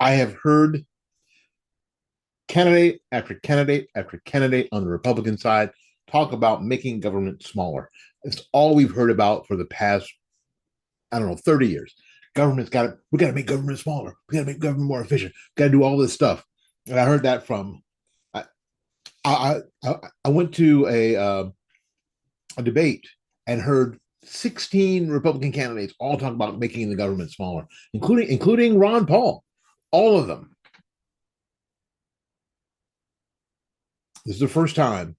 I have heard candidate after candidate after candidate on the Republican side talk about making government smaller. It's all we've heard about for the past, I don't know, 30 years. We got to make government smaller. We got to make government more efficient. We got to do all this stuff. And I heard that from, I, I went to a debate and heard 16 Republican candidates all talk about making the government smaller, including Ron Paul, all of them. This is the first time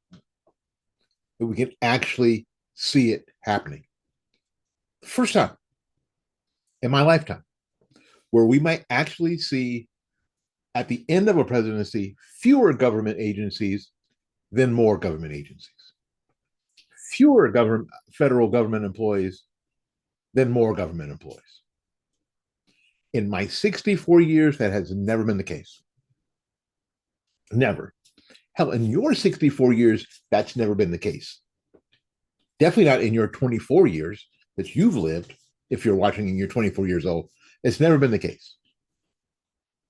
that we can actually see it happening. First time in my lifetime where we might actually see at the end of a presidency fewer government agencies than more government agencies, fewer federal government employees than more government employees. In my 64 years, that has never been the case. Never. Hell, in your 64 years, that's never been the case. Definitely not in your 24 years that you've lived. If you're watching and you're 24 years old, it's never been the case.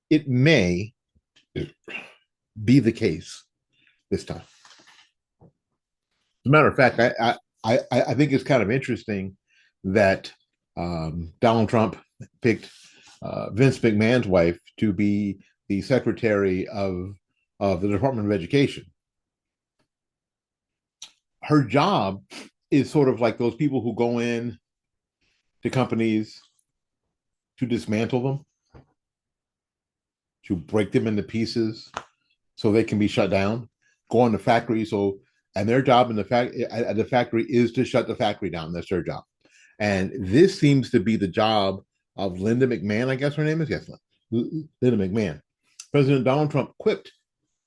It may be the case this time. As a matter of fact, I think it's kind of interesting that Donald Trump picked Vince McMahon's wife to be the secretary of the Department of Education. Her job is sort of like those people who go in to companies to dismantle them, to break them into pieces so they can be shut down, go on the factory. And their job in the factory is to shut the factory down. That's their job. And this seems to be the job of Linda McMahon, I guess her name is. Yes, Linda McMahon. President Donald Trump quipped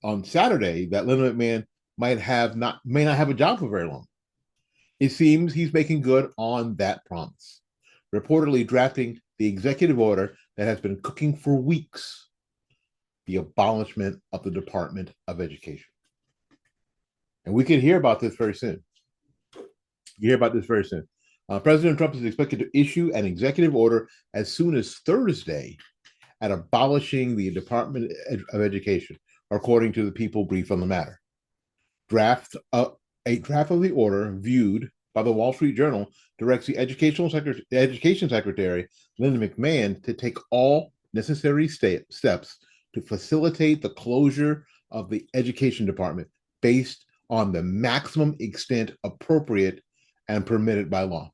on Saturday that Linda McMahon may not have a job for very long. It seems he's making good on that promise, reportedly drafting the executive order that has been cooking for weeks, the abolishment of the Department of Education. And we could hear about this very soon. President Trump is expected to issue an executive order as soon as Thursday at abolishing the Department of Education, according to the People brief on the matter. A draft of the order, viewed by the Wall Street Journal, directs the Education Secretary, Linda McMahon, to take all necessary steps to facilitate the closure of the Education Department based on the maximum extent appropriate and permitted by law.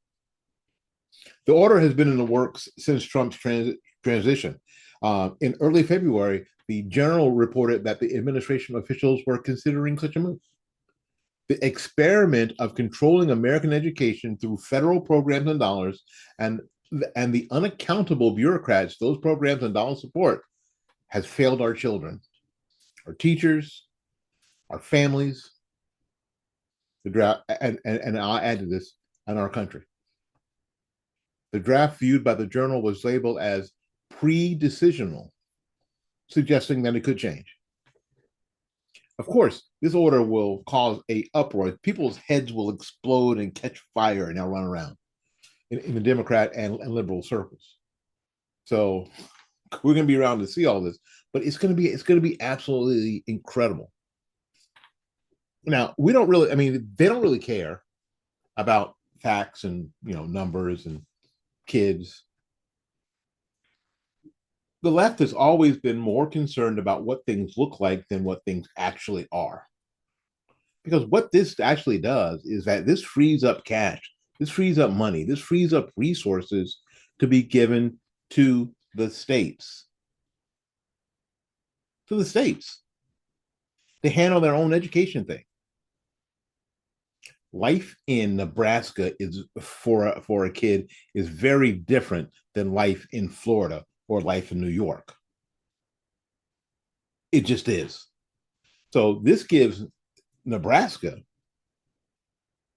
The order has been in the works since Trump's transition. In early February, the Journal reported that the administration officials were considering such a move. The experiment of controlling American education through federal programs and dollars and the unaccountable bureaucrats those programs and dollars support has failed our children, our teachers, our families, the draft, and I'll add to this, and our country. The draft viewed by the Journal was labeled as pre-decisional, suggesting that it could change. Of course, this order will cause an uproar. People's heads will explode and catch fire, and they'll run around in the Democrat and liberal circles. So we're going to be around to see all this, but it's going to be absolutely incredible. Now, they don't really care about facts and numbers and kids. The left has always been more concerned about what things look like than what things actually are. Because what this actually does is that this frees up cash, this frees up money, this frees up resources to be given to the states. To the states to handle their own education thing. Life in Nebraska is for a kid is very different than life in Florida or life in New York. It just is. So this gives Nebraska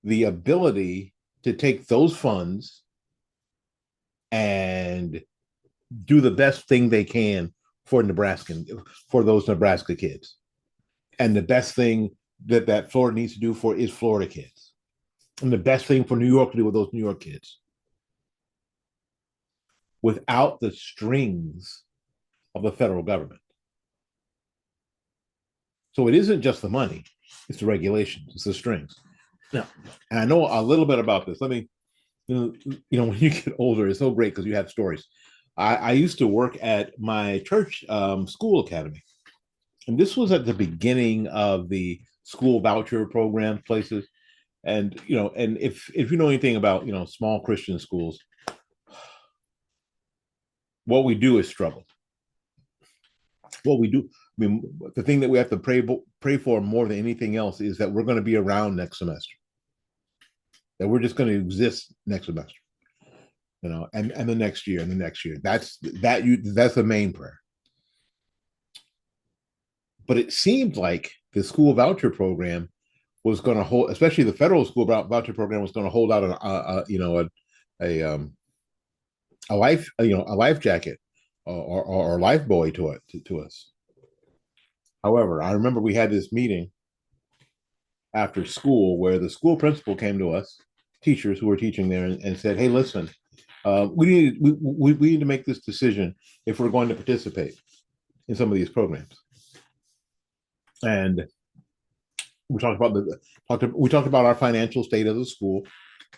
the ability to take those funds and do the best thing they can for those Nebraska kids. And the best thing that Florida needs to do is Florida kids. And the best thing for New York to do with those New York kids. Without the strings of the federal government. So it isn't just the money, it's the regulations, it's the strings. Now, and I know a little bit about this. Let me, when you get older, it's so great because you have stories. I used to work at my church school academy, and this was at the beginning of the school voucher program places. And and if you know anything about small Christian schools, what we do is struggle. What we do, I mean, the thing that we have to pray for more than anything else is that we're going to be around next semester, that we're just going to exist next semester, and the next year and the next year. That's the main prayer. But it seemed like the school voucher program was going to hold, especially the federal school voucher program was going to hold out a life a life jacket or life buoy to us. However, I remember we had this meeting after school where the school principal came to us, teachers who were teaching there, and said, "Hey, listen, we need to make this decision if we're going to participate in some of these programs." And we talked about our financial state of the school,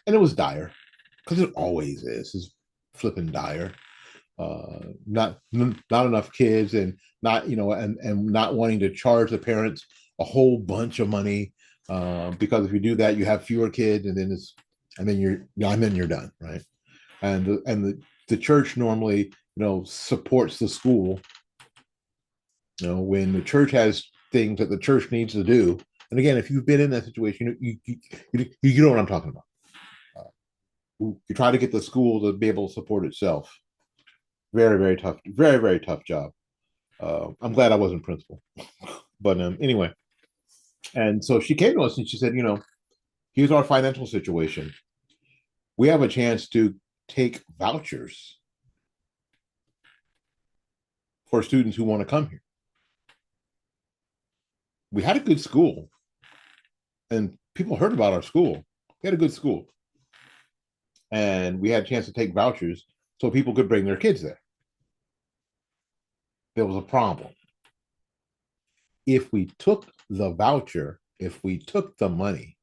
and it was dire because it always is. It's flipping dire. Not enough kids, and not and not wanting to charge the parents a whole bunch of money, because if you do that, you have fewer kids, and then you're done, right? And the church normally supports the school. When the church has things that the church needs to do, and again, if you've been in that situation, you know what I'm talking about. You try to get the school to be able to support itself. Very, very tough, very, very tough job. I'm glad I wasn't principal. But anyway, and so she came to us and she said, here's our financial situation. We have a chance to take vouchers for students who want to come here. We had a good school, and people heard about our school. We had a good school, and we had a chance to take vouchers so people could bring their kids there. There was a problem. If we took the voucher, if we took the money,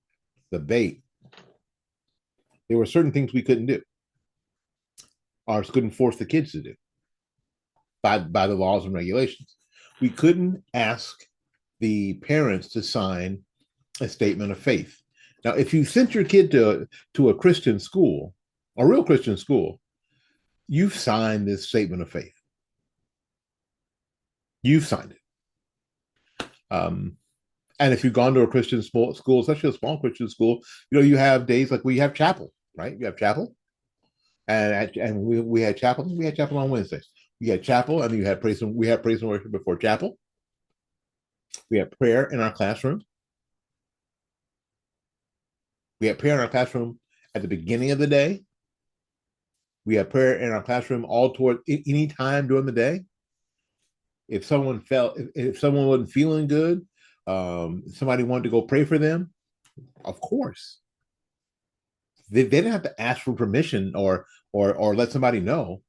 the bait, there were certain things we couldn't do. Ours couldn't force the kids to do by the laws and regulations. We couldn't ask the parents to sign a statement of faith. Now, if you sent your kid to a Christian school, a real Christian school, you've signed this statement of faith. You've signed it. And if you've gone to a Christian school, especially a small Christian school, you have days like we have chapel, right? You have chapel, and we had chapel. We had chapel on Wednesdays. We had chapel, and you had praise. We had praise and worship before chapel. We had prayer in our classroom. We had prayer in our classroom at the beginning of the day. We had prayer in our classroom all toward any time during the day. If someone wasn't feeling good, somebody wanted to go pray for them, of course. They didn't have to ask for permission or let somebody know.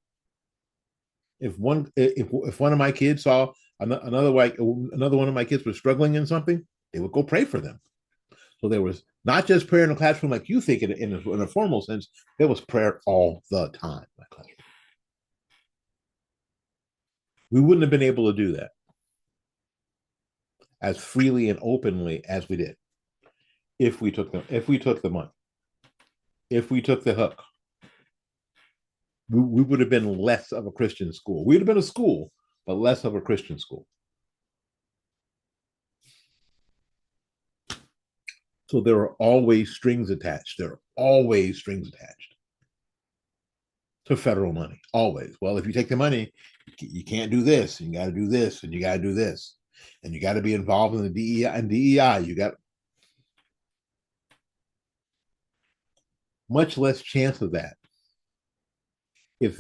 If one of my kids saw another one of my kids was struggling in something, they would go pray for them. So there was not just prayer in the classroom like you think in a formal sense. There was prayer all the time in my classroom. We wouldn't have been able to do that as freely and openly as we did if we took the money, if we took the hook. We would have been less of a Christian school. We'd have been a school, but less of a Christian school. So there are always strings attached. There are always strings attached to federal money. Always. Well, if you take the money, you can't do this, and you got to do this, and you got to do this, and you got to be involved in the DEI. You got much less chance of that if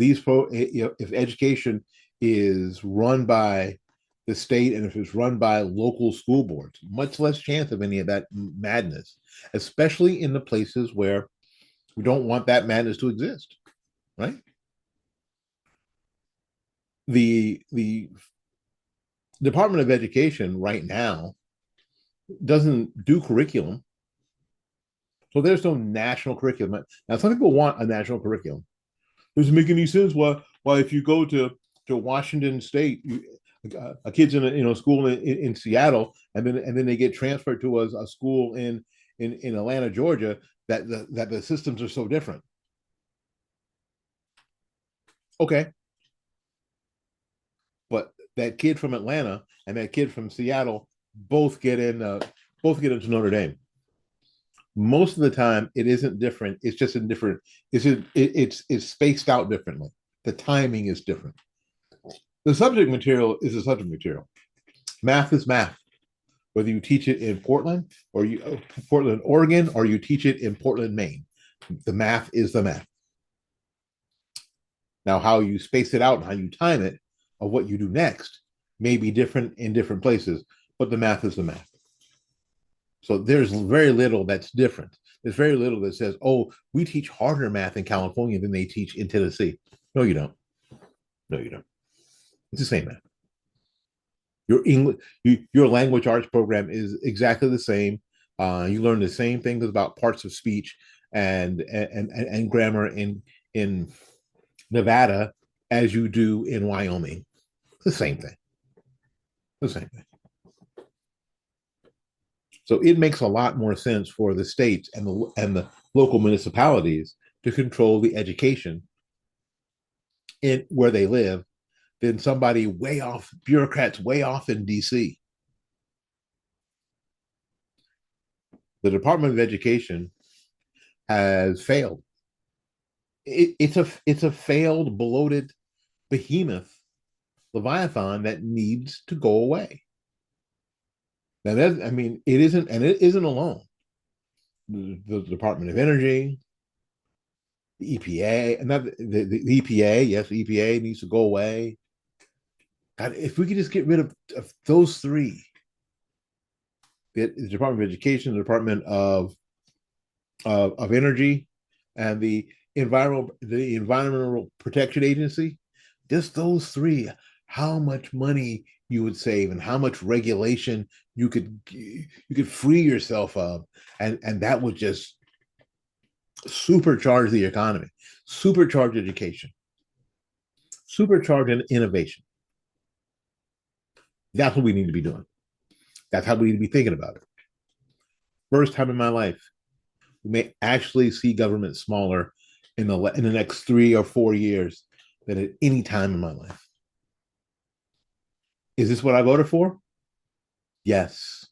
education is run by the state and if it's run by local school boards. Much less chance of any of that madness, especially in the places where we don't want that madness to exist, right? The Department of Education right now doesn't do curriculum, so there's no national curriculum. Now, some people want a national curriculum. Doesn't make any sense. Why if you go to Washington State, a kid's in a school in Seattle, and then they get transferred to a school in Atlanta, Georgia, that the systems are so different. Okay, but that kid from Atlanta and that kid from Seattle both get into Notre Dame. Most of the time, it isn't different. It's just in different. It's spaced out differently. The timing is different. The subject material is the subject material. Math is math, whether you teach it in Portland, Oregon, or you teach it in Portland, Maine. The math is the math. Now, how you space it out and how you time it of what you do next may be different in different places, but the math is the math. So there's very little that's different. There's very little that says, "Oh, we teach harder math in California than they teach in Tennessee." No, you don't. No, you don't. It's the same math. Your language arts program is exactly the same. You learn the same things about parts of speech and grammar in Nevada as you do in Wyoming. It's the same thing. The same thing. So it makes a lot more sense for the states and the local municipalities to control the education in where they live than somebody way off, bureaucrats way off in DC. The Department of Education has failed. It's a failed, bloated behemoth, Leviathan that needs to go away. Now, I mean, it isn't, and it isn't alone. The Department of Energy, the EPA, and not the EPA. Yes, the EPA needs to go away. God, if we could just get rid of those three, the Department of Education, the Department of Energy, and the Environmental Protection Agency, just those three, how much money you would save and how much regulation you could free yourself of, and that would just supercharge the economy, supercharge education, supercharge innovation. That's what we need to be doing. That's how we need to be thinking about it. First time in my life, we may actually see government smaller in the next 3 or 4 years than at any time in my life. Is this what I voted for? Yes.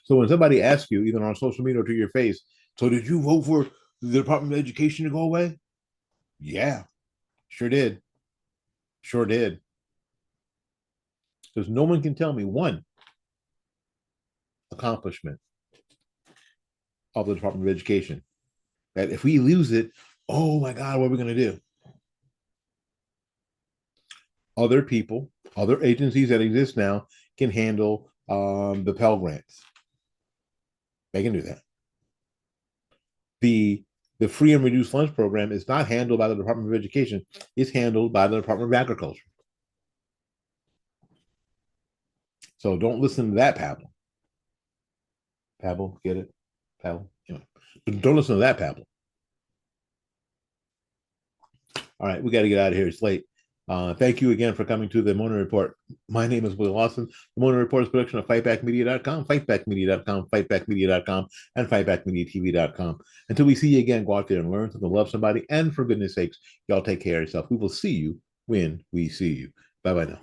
So when somebody asks you, either on social media or to your face, so did you vote for the Department of Education to go away? Yeah, sure did. Sure did. Because no one can tell me one accomplishment of the Department of Education that if we lose it, oh my God, what are we going to do? Other people, other agencies that exist now can handle the Pell Grants. They can do that. The free and reduced lunch program is not handled by the Department of Education. It's handled by the Department of Agriculture. So don't listen to that babble. Babble, get it? Babble. Don't listen to that babble. All right, we got to get out of here. It's late. Thank you again for coming to the Morning Report. My name is Willie Lawson. The Morning Report is a production of fightbackmedia.com, fightbackmedia.com, fightbackmedia.com, and fightbackmediatv.com. Until we see you again, go out there and learn something, love somebody, and for goodness sakes, y'all take care of yourself. We will see you when we see you. Bye-bye now.